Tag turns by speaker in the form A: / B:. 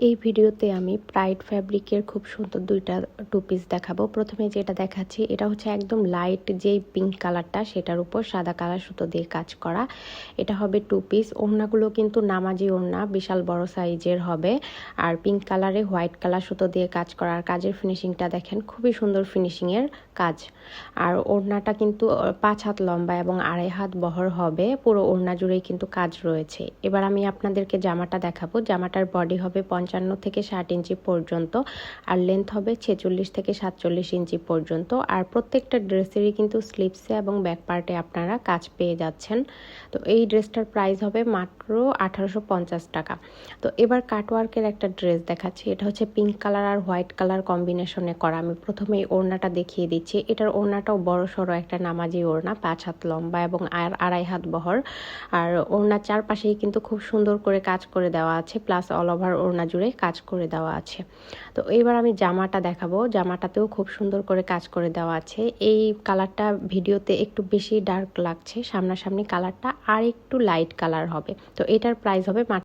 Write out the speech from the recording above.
A: এই ভিডিওতে আমি প্রাইড ফ্যাব্রিকের খুব সুন্দর দুইটা টু পিস দেখাবো। প্রথমে যেটা দেখাচ্ছি এটা হচ্ছে একদম লাইট যেই পিঙ্ক কালারটা, সেটার উপর সাদা কালার সুতো দিয়ে কাজ করা। এটা হবে টু পিস। ওড়নাগুলো কিন্তু নামাজি ওড়না, বিশাল বড় সাইজের হবে। আর পিঙ্ক কালারে হোয়াইট কালার সুতো দিয়ে কাজ করা। আর কাজের ফিনিশিংটা দেখেন, খুবই সুন্দর ফিনিশিংয়ের কাজ। আর ওড়নাটা কিন্তু 5 হাত লম্বা এবং 2.5 হাত বহর হবে। পুরো ওড়না জুড়েই কিন্তু কাজ রয়েছে। এবার আমি আপনাদেরকে জামাটা দেখাবো। জামাটার বডি হবে 55 থেকে 60 ইঞ্চি পর্যন্ত, আর লেন্থ হবে 46 থেকে 47 ইঞ্চি পর্যন্ত। আর প্রত্যেকটা ড্রেসেরই কিন্তু স্লিভসে এবং ব্যাক পার্টে আপনারা কাজ পেয়ে যাচ্ছেন। তো এই ড্রেসটার প্রাইস হবে মাত্র 1850 টাকা। তো এবার কাটওয়ার্কের একটা ড্রেস দেখাচ্ছি। এটা হচ্ছে পিঙ্ক কালার আর হোয়াইট কালার কম্বিনেশনে করা। আমি প্রথমে এই ওড়নাটা দেখিয়ে দিচ্ছি। এটার ওড়নাটাও বড় সড়ো একটা নামাজি ওড়না, 5 হাত লম্বা এবং 2.5 হাত বহর। আর ওড়নার চারপাশেই কিন্তু খুব সুন্দর করে কাজ করে দেওয়া আছে, প্লাস অল ওভার ওড়না জুড়ে কাজ করে দেওয়া আছে। তো এবার আমি জামাটা দেখাবো। জামাটাতেও খুব সুন্দর করে কাজ করে দেওয়া আছে। এই কালারটা ভিডিওতে একটু বেশি ডার্ক লাগছে, সামনাসামনি কালারটা আর একটু লাইট কালার হবে। তো এটার প্রাইস হবে